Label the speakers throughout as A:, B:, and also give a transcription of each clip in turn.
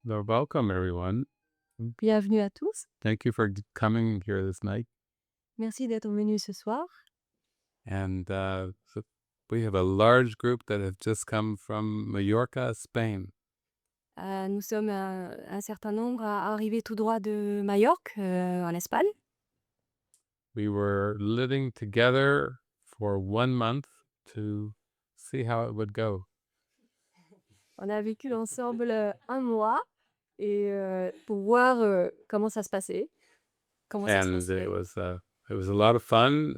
A: Welcome, everyone.
B: Bienvenue à tous.
A: Thank you for coming here this night.
B: Merci d'être venu ce soir.
A: And we have a large group that have just come from Mallorca, Spain.
B: Nous sommes un certain nombre à arriver tout droit de Majorque, en Espagne.
A: We were living together for 1 month to see how it would go.
B: On a vécu ensemble un mois et pour voir comment ça se passait, comment ça se
A: And
B: passait.
A: it was a lot of fun.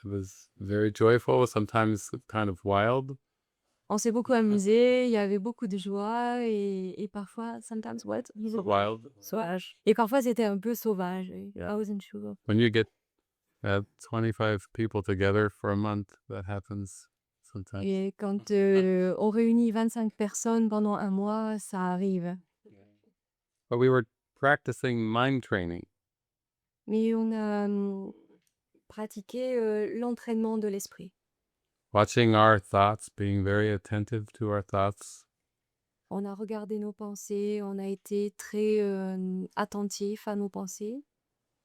A: It was very joyful, sometimes kind of wild.
B: On s'est beaucoup amusé, il y avait beaucoup de joie et parfois, sometimes what?
A: Wild.
B: Sauvage. Et parfois c'était un peu sauvage. I wasn't sure.
A: When you get 25 people together for a month, that happens sometimes.
B: Et quand on réunit 25 personnes pendant un mois, ça arrive.
A: But we were practicing mind training.
B: Mais on a pratiqué l'entraînement de l'esprit.
A: Watching our thoughts, being very attentive to our thoughts.
B: On a regardé nos pensées, on a été très attentif à nos pensées.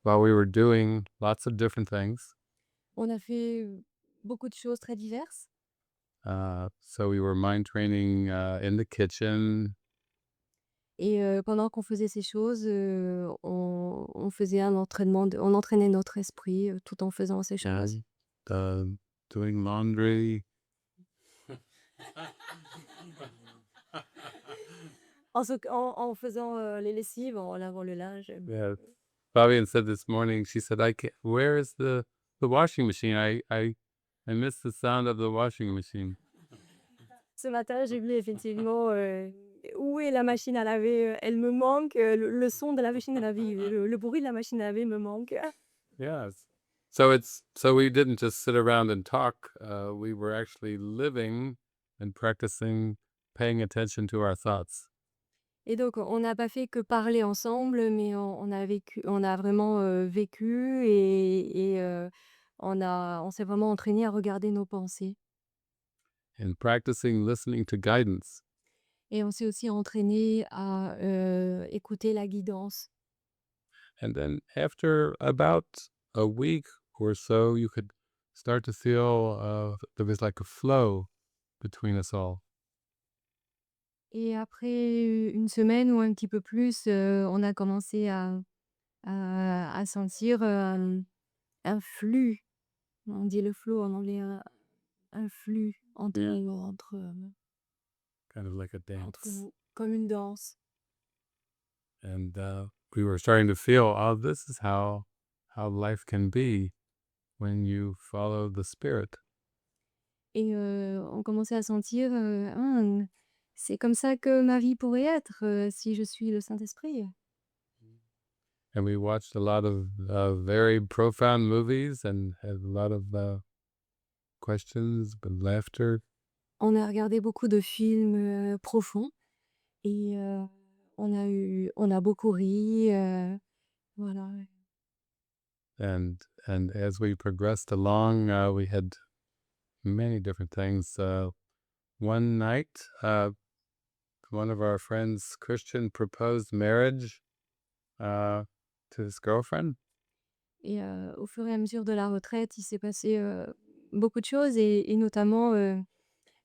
A: While we were doing lots of different things.
B: On a fait beaucoup de choses très diverses.
A: So we were mind training in the kitchen.
B: Et pendant qu'on faisait ces choses, on faisait un entraînement, on entraînait notre esprit tout en faisant ces choses.
A: Doing laundry.
B: En faisant les lessives, en lavant le linge.
A: Yeah. Fabian said this morning, she said, where is the washing machine? I miss the sound of the washing machine.
B: Ce matin, j'ai vu effectivement où est la machine à laver. Elle me manque. Le son de la machine à laver, le bruit de la machine à laver me manque.
A: Yes. So we didn't just sit around and talk. We were actually living and practicing paying attention to our thoughts.
B: Et donc, on n'a pas fait que parler ensemble, mais on a vraiment vécu et on s'est vraiment entraîné à regarder nos pensées.
A: And practicing listening to guidance.
B: Et on s'est aussi entraîné à écouter la guidance.
A: And then after about a week or so, you could start to feel there was like a flow between us all.
B: Et après une semaine ou un petit peu plus, on a commencé à sentir un flux. On dit le flow en anglais, un flux entre
A: Kind of like a
B: entre
A: dance.
B: nous, comme une danse.
A: And we were starting to feel, this is how life can be when you follow the Spirit.
B: Et on commençait à sentir, c'est comme ça que ma vie pourrait être si je suis le Saint-Esprit.
A: And we watched a lot of very profound movies and had a lot of questions, but laughter.
B: On a regardé beaucoup de films profonds et on a beaucoup ri, voilà.
A: And as we progressed along, we had many different things. One night, one of our friends, Christian, proposed marriage to his girlfriend.
B: Et au fur et à mesure de la retraite, il s'est passé beaucoup de choses et notamment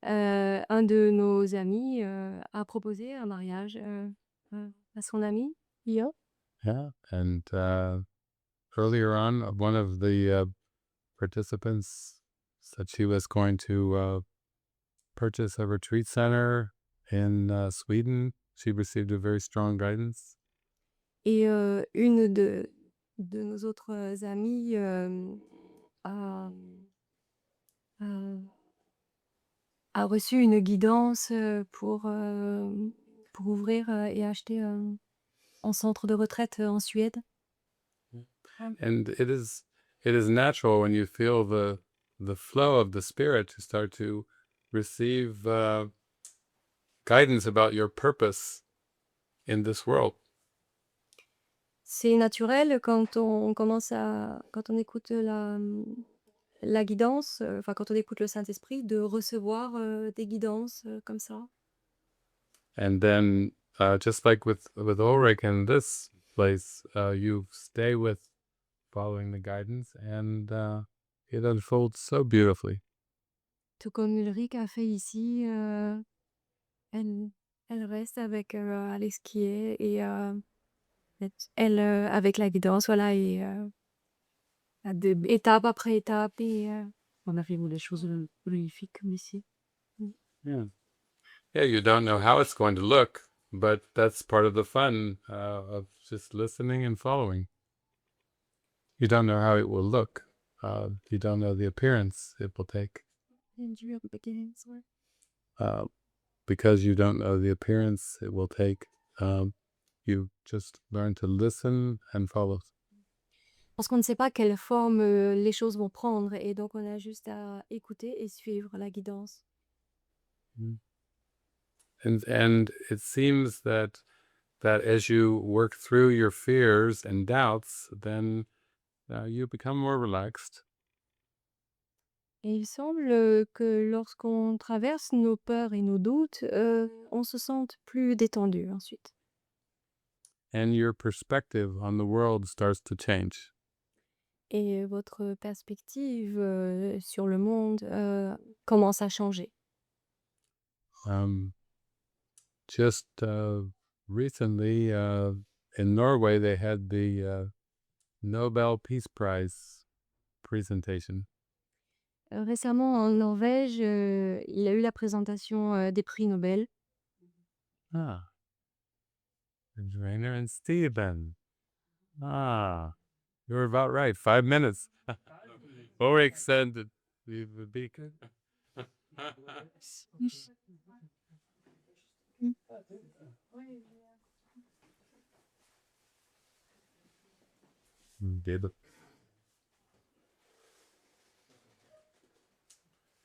B: un de nos amis a proposé un mariage à son ami, Lio.
A: Yeah. And earlier on, one of the participants said she was going to purchase a retreat center in Sweden. She received a very strong guidance.
B: Et une de nos autres amies a, a reçu une guidance pour ouvrir et acheter un centre de retraite en Suède.
A: And it is natural when you feel the flow of the Spirit to start to receive guidance about your purpose in this world.
B: C'est naturel quand on écoute la guidance, quand on écoute le Saint-Esprit, de recevoir des guidances comme ça.
A: And then just like with Ulrich in this place, you stay with following the guidance, and it unfolds so beautifully.
B: Tout comme Ulrich a fait ici, elle elle reste avec ce qui est et avec la guidance, voilà et étape après étape et on arrive où les choses magnifiques comme ici.
A: Yeah. Yeah, you don't know how it's going to look, but that's part of the fun of just listening and following. You don't know how it will look. You don't know the appearance it will take.
B: Endure beginnings, ouais.
A: Uh, because you don't know the appearance it will take, you just learn to listen and follow.
B: Parce qu'on ne sait pas quelle forme, les choses vont prendre et donc on a juste à écouter et suivre la guidance.
A: Mm. And it seems that as you work through your fears and doubts, then you become more relaxed.
B: Et il semble, que lorsqu'on traverse nos peurs et nos doutes, on se sente plus détendu ensuite.
A: And your perspective on the world starts to change.
B: Et votre perspective, sur le monde, commence à changer.
A: Um, just recently in Norway, they had the Nobel Peace Prize presentation.
B: Récemment en Norvège, il y a eu la présentation, des prix Nobel.
A: Ah, Rainer and Stephen. Ah, you were about right. 5 minutes. Ulrich said that we would be good. Did.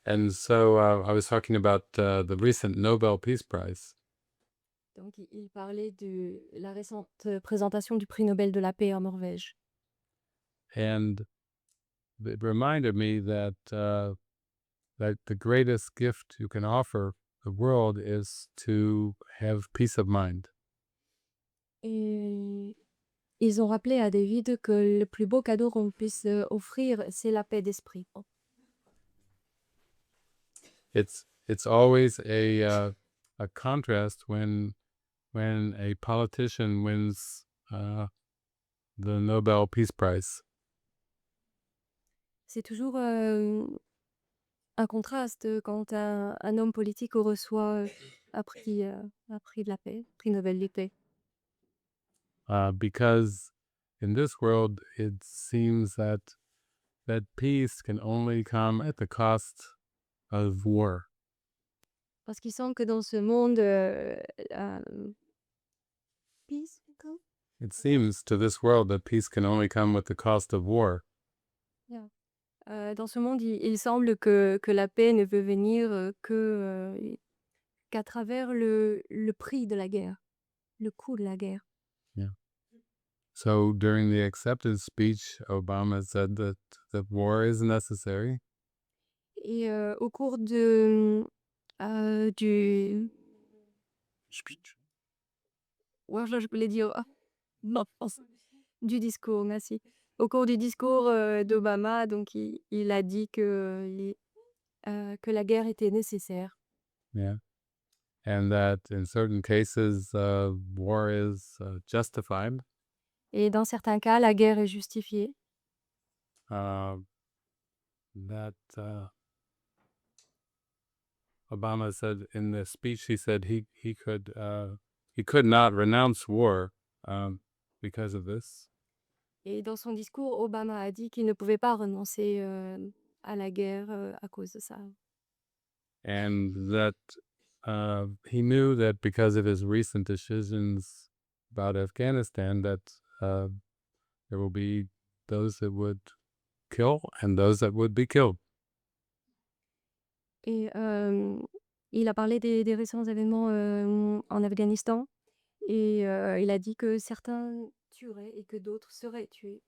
A: And so I was talking about the recent Nobel Peace Prize.
B: Donc il parlait de la récente, présentation du prix Nobel de la paix en Norvège.
A: And it reminded me that that the greatest gift you can offer the world is to have peace of mind.
B: Et ils ont rappelé à David que le plus beau cadeau qu'on puisse, offrir, c'est la paix d'esprit.
A: It's always a contrast when a politician wins the Nobel Peace Prize.
B: C'est toujours, un contraste, quand un homme politique reçoit, un prix de la paix, prix Nobel de paix.
A: Because in this world it seems that peace can only come at the cost of war.
B: Parce qu'il semble que dans ce monde, peace, d'accord?
A: It seems to this world that peace can only come with the cost of war.
B: Yeah. Dans ce monde, il semble que la paix ne peut venir, qu'à travers le prix de la guerre, le coût de la guerre.
A: Yeah. So during the acceptance speech, Obama said that war is necessary.
B: Et au cours de, du
A: Speech.
B: ouais, je voulais dire non, France. Du discours, merci. Au cours du discours, d'Obama, donc il a dit que la guerre était nécessaire
A: Yeah. And that in certain cases, war is justified.
B: et dans certains cas, la guerre est justifiée.
A: Uh, that Obama said in the speech, he said he could not renounce war because of this.
B: Et dans son discours, Obama a dit qu'il ne pouvait pas renoncer, à la guerre, à cause de ça.
A: And that he knew that because of his recent decisions about Afghanistan, that there will be those that would kill and those that would be killed.
B: Et il a parlé des récents événements, en Afghanistan et il a dit que certains tueraient et que d'autres seraient tués.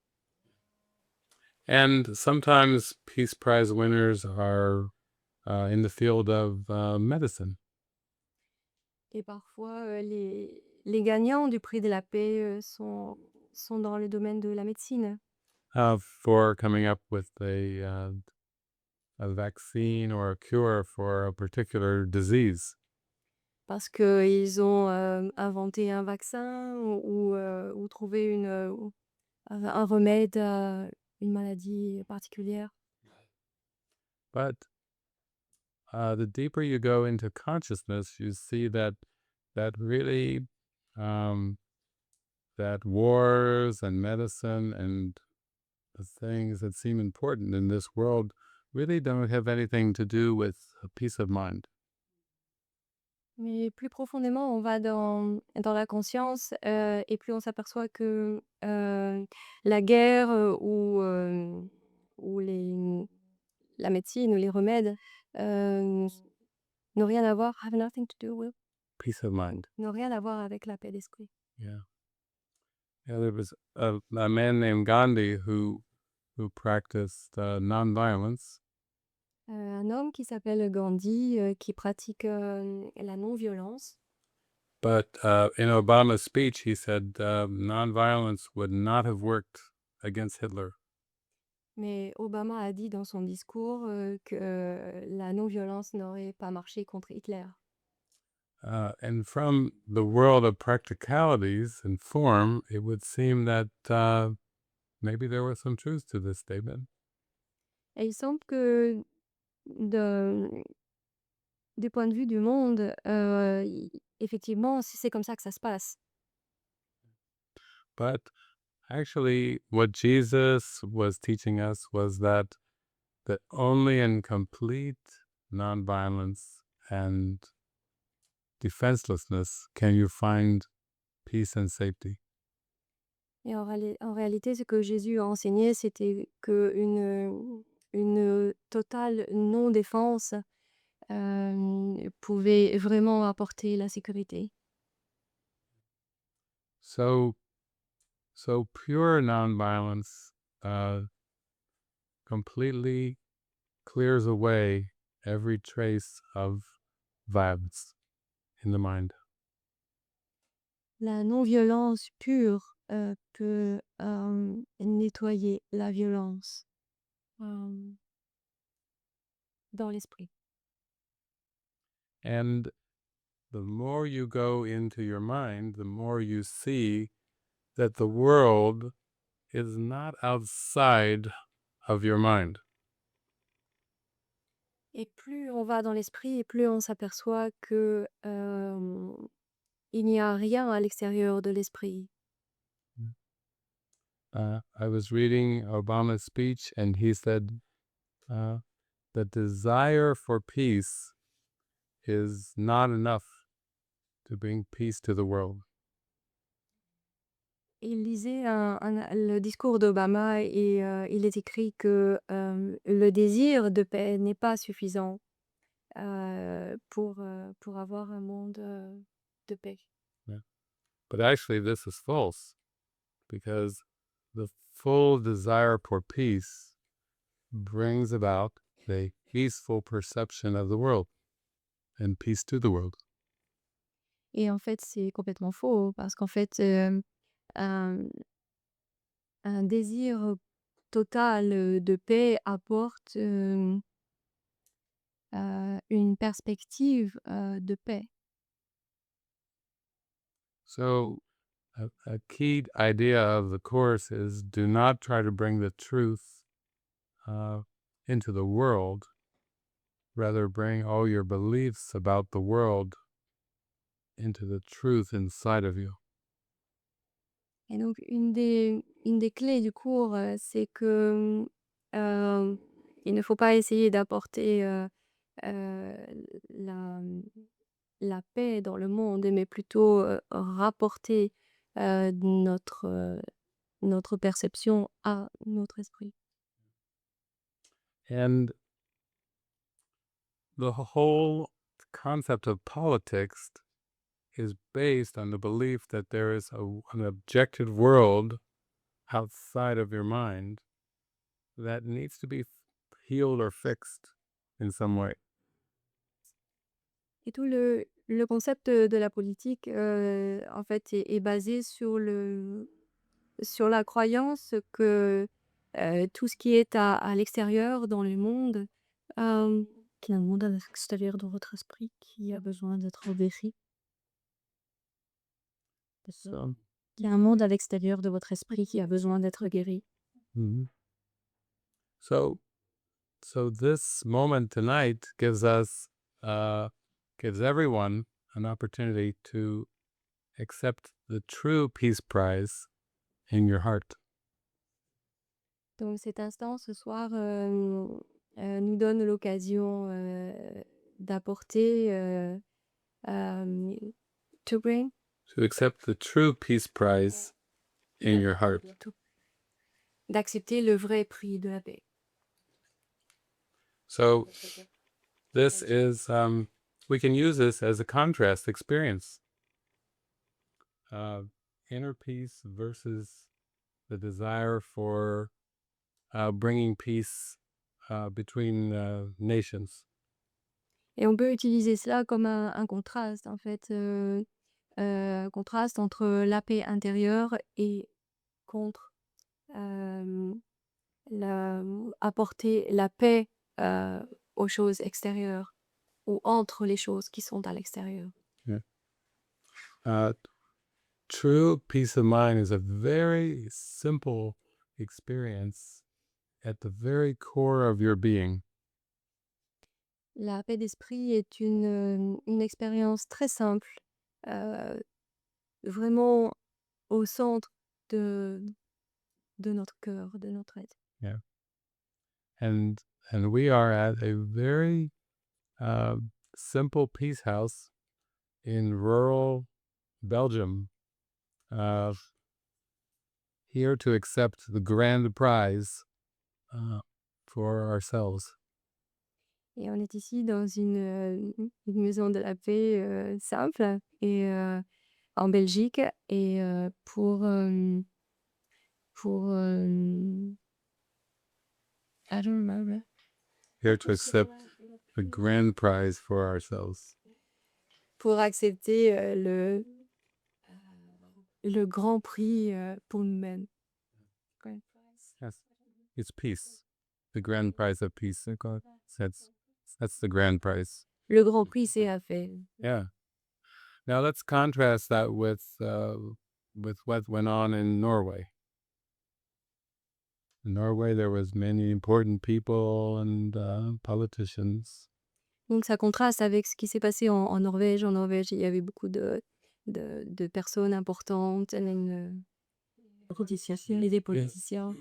A: And sometimes Peace Prize winners are in the field of medicine.
B: Et parfois, les gagnants du prix de la paix sont dans le domaine de la médecine.
A: For coming up with a vaccine or a cure for a particular disease.
B: Parce qu'ils ont inventé un vaccin ou trouvé un remède à une maladie particulière.
A: But the deeper you go into consciousness, you see that really um, that wars and medicine and the things that seem important in this world really don't have anything to do with a peace of mind.
B: Mais plus profondément, on va dans la conscience, et plus on s'aperçoit que, la guerre, ou la médecine ou les remèdes, heu, n'ont rien à voir have nothing to do with
A: Peace of mind.
B: n'ont rien à voir avec la paix d'esprit.
A: Yeah. Yeah. There was a man named Gandhi who practiced nonviolence,
B: Un homme qui s'appelle Gandhi, qui pratique, la non-violence.
A: but in Obama's speech, he said nonviolence would not have worked against Hitler.
B: Mais Obama a dit dans son discours, que la non-violence n'aurait pas marché contre Hitler.
A: And from the world of practicalities and form, it would seem that maybe there was some truth to this statement.
B: Et il semble que de du point de vue du monde, effectivement, c'est comme ça que ça se passe.
A: But actually, what Jesus was teaching us was that only in complete nonviolence and defenselessness can you find peace and safety.
B: Et en réalité, ce que Jésus a enseigné, c'était une totale non-défense, pouvait vraiment apporter la sécurité.
A: So, so pure nonviolence completely clears away every trace of violence in the mind.
B: La non-violence pure, peut, nettoyer la violence, hem, dans l'esprit.
A: And the more you go into your mind, the more you see that the world is not outside of your mind.
B: Et plus on va dans l'esprit et plus on s'aperçoit que, il n'y a rien à l'extérieur de l'esprit.
A: I was reading Obama's speech, and he said uh, the desire for peace is not enough to bring peace to the world.
B: Il lisait le discours d'Obama et il est écrit que, le désir de paix n'est pas suffisant, pour avoir un monde, de paix.
A: Yeah. But actually, this is false because the full desire for peace brings about the peaceful perception of the world and peace to the world.
B: Et en fait, c'est complètement faux parce qu'en fait, un un désir total, de paix apporte, une perspective, de paix.
A: So, a key idea of the Course is do not try to bring the truth into the world, rather, bring all your beliefs about the world into the truth inside of you.
B: Et donc une des clés du cours, c'est que, il ne faut pas essayer d'apporter, heu, la, la paix dans le monde, mais plutôt, rapporter, notre perception à notre esprit.
A: And the whole concept of politics is based on the belief that there is an objective world outside of your mind that needs to be healed or fixed in some way.
B: Et tout Le concept, de la politique, en fait, est basé sur la croyance que, tout ce qui est à l'extérieur, dans le monde, qu'il y a un monde à l'extérieur de votre esprit qui a besoin d'être guéri.
A: So,
B: Il y a un monde à l'extérieur de votre esprit qui a besoin d'être guéri.
A: mhm. so, so this moment tonight uh, gives everyone an opportunity to accept the true peace prize in your heart.
B: Donc cet instant, ce soir, nous donne l'occasion, d'apporter, to bring
A: To accept the true peace prize in your heart.
B: d'accepter le vrai prix de la paix.
A: So this is we can use this as a contrast experience. Inner peace versus the desire for bringing peace between nations.
B: Et on peut utiliser cela comme un contraste, en fait, contraste entre la paix intérieure et contre, apporter la paix, aux choses extérieures ou entre les choses qui sont à l'extérieur.
A: Yeah. True peace of mind is a very simple experience at the very core of your being.
B: La paix d'esprit est une expérience très simple, heu, vraiment au centre de notre cœur, de notre être.
A: Yeah. And we are at a very uh, simple peace house in rural Belgium, uh, here to accept the grand prize for ourselves.
B: Et on est ici dans une maison de la paix, simple et en Belgique et I don't remember.
A: Here to accept the grand prize for ourselves.
B: Pour accepter, le grand prix, pour nous-mêmes. Ouais.
A: Yes, it's peace. The grand prize of peace. That's the grand prize.
B: Le grand prix, c'est la paix.
A: Yeah. Now let's contrast that with what went on in Norway. In Norway, there was many important people and politicians.
B: Donc ça contraste avec ce qui s'est passé en Norvège. En Norvège, il y avait beaucoup de personnes importantes et et des politiciens.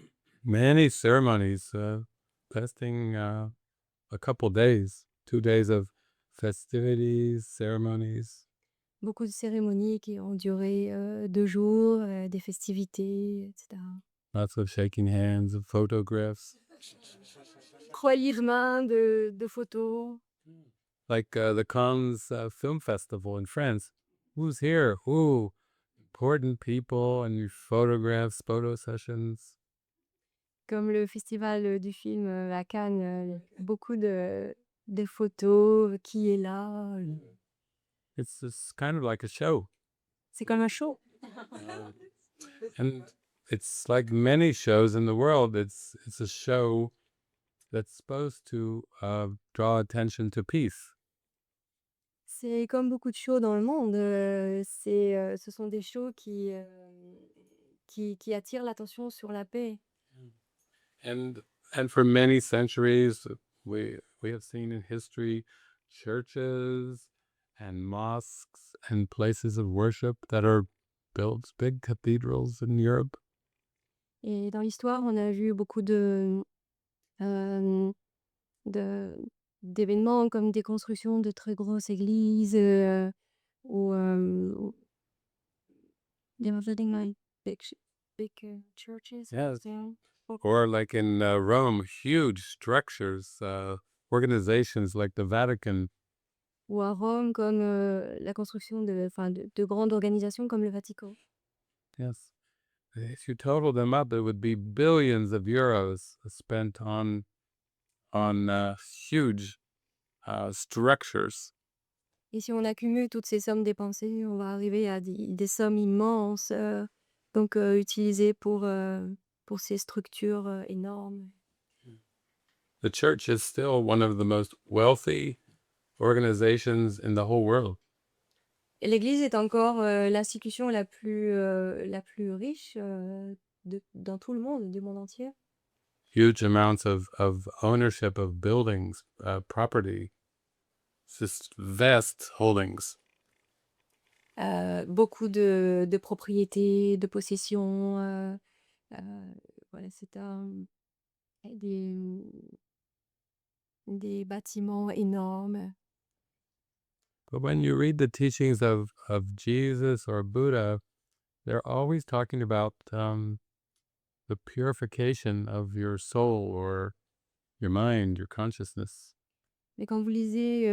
A: Many ceremonies lasting a couple days, 2 days of festivities, ceremonies.
B: Beaucoup de cérémonies qui ont duré, 2 jours, des festivités, et cetera.
A: Lots of shaking hands, of photographs.
B: Reliement de photos.
A: Like the Cannes Film Festival in France. Who's here? Ooh, important people and your photographs, photo sessions.
B: Comme le festival, du film, à Cannes, beaucoup de photos, qui est là,
A: It's just kind of like a show.
B: c'est comme un show.
A: And it's like many shows in the world. It's a show that's supposed to draw attention to peace.
B: C'est comme beaucoup de shows dans le monde, ce sont des shows qui attirent l'attention sur la paix.
A: And for many centuries, we have seen in history churches and mosques and places of worship that are built, big cathedrals in Europe.
B: Et dans l'histoire, on a vu beaucoup hem, de d'événements comme des constructions de très grosses églises, ou they were building like big, churches.
A: Yes.
B: Yeah.
A: Or like in Rome, huge structures, organizations like the Vatican.
B: Ou à Rome comme, la construction de grandes organisations comme le Vatican.
A: Yes. If you total them up, it would be billions of euros spent on huge structures.
B: Et si on accumule toutes ces sommes dépensées, on va arriver à des sommes immenses, utilisées pour ces structures, énormes.
A: The church is still one of the most wealthy organizations in the whole world.
B: Et l'Église est encore, l'institution la plus riche, dans tout le monde, du monde entier.
A: Huge amounts of ownership of buildings, property, just vast holdings.
B: Beaucoup de propriétés, de possessions, voilà, c'est des bâtiments énormes.
A: But when you read the teachings of Jesus or Buddha, they're always talking about the purification of your soul or your mind, your consciousness.
B: Mais quand vous lisez,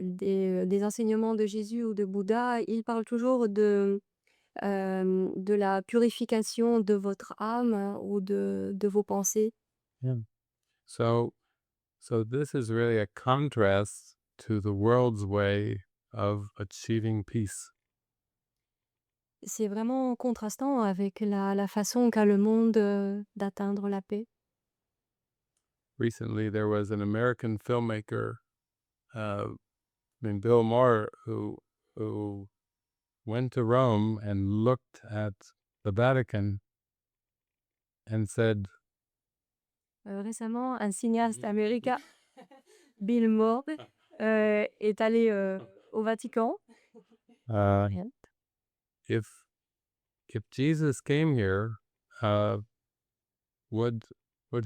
B: des enseignements de Jésus ou de Bouddha, ils parlent toujours de la purification de votre âme, ou de vos pensées.
A: Yeah. So, so this is really a contrast to the world's way of achieving peace.
B: C'est vraiment contrastant avec la façon qu'a le monde, d'atteindre la paix.
A: Recently, there was an American filmmaker uh, named Bill Maher who went to Rome and looked at the Vatican and said,
B: Récemment, un cinéaste américain, Bill Maher, est allé, au Vatican.
A: uh,
B: Rien.
A: if Jesus came here, uh, would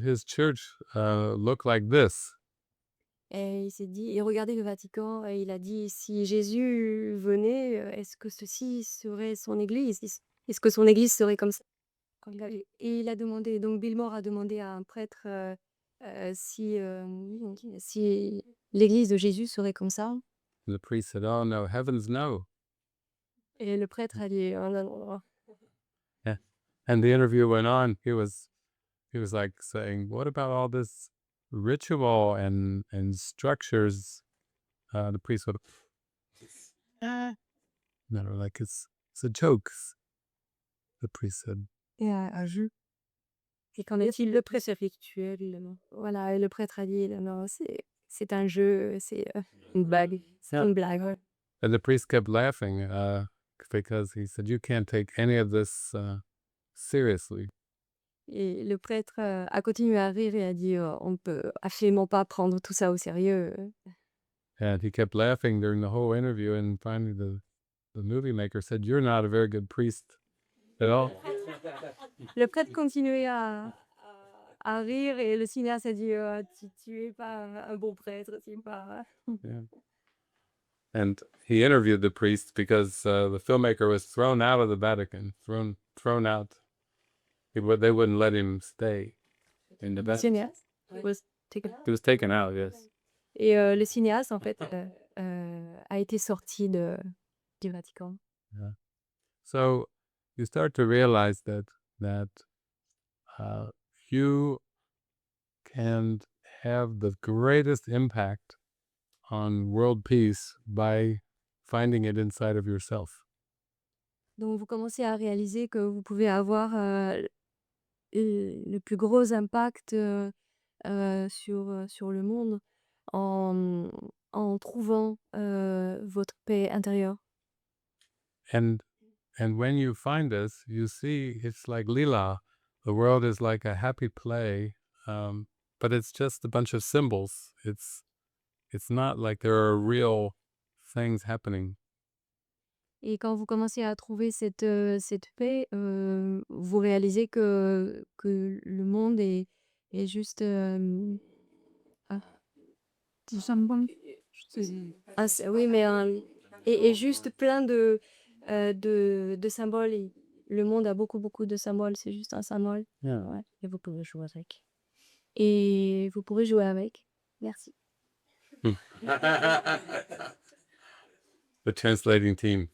A: his church look like this?
B: Et il regardait le Vatican et il a dit: «Si Jésus venait, est-ce que ceci serait son église? Est-ce que son église serait comme ça?» Et il a demandé, donc Bill Maher a demandé à un prêtre, si l'église de Jésus serait comme ça.
A: The priest said, "Oh no, heavens no."
B: Et le prêtre a dit: «Oh non, non, non.»
A: Yeah. And the interview went on. He was like saying, "What about all this ritual and structures?" The priest would, no, like it's a joke. The priest said,
B: Un jeu. Et qu'en est-il le prêtre spirituel? Voilà, et le prêtre a dit: «Non, non, c'est un jeu, c'est, une blague, c'est
A: Yeah.
B: une blague, ouais.»
A: and the priest kept laughing because he said, "You can't take any of this seriously."
B: Et le prêtre, a continué à rire et a dit: «On ne peut absolument pas prendre tout ça au sérieux.»
A: And he kept laughing during the whole interview. And finally, the movie maker said, "You're not a very good priest at all."
B: Le prêtre continuait à rire et le cinéaste a dit: Tu es pas un bon prêtre, tu es pas.»
A: Yeah. And he interviewed the priest because the filmmaker was thrown out of the Vatican, thrown out. They wouldn't let him stay in the Vatican.
B: Cinéaste was taken.
A: He was taken out, yes.
B: Et le cinéaste, en fait, a été sorti du Vatican.
A: Yeah. So you start to realize that uh, you can have the greatest impact on world peace by finding it inside of yourself.
B: Donc vous commencez à réaliser que vous pouvez avoir, le plus gros impact, sur le monde en en trouvant, votre paix intérieure.
A: And when you find this, you see it's like lila. The world is like a happy play, but it's just a bunch of symbols. It's not like there are real things happening.
B: Et quand vous commencez à trouver cette paix, vous réalisez que le monde est juste, ah, du symbole. Ah c'est oui, mais, est juste plein de symboles, et le monde a beaucoup, beaucoup de symboles, c'est juste un symbole.
A: Yeah.
B: Ouais, et vous pouvez jouer avec. Et vous pourrez jouer avec. Merci.
A: The translating team.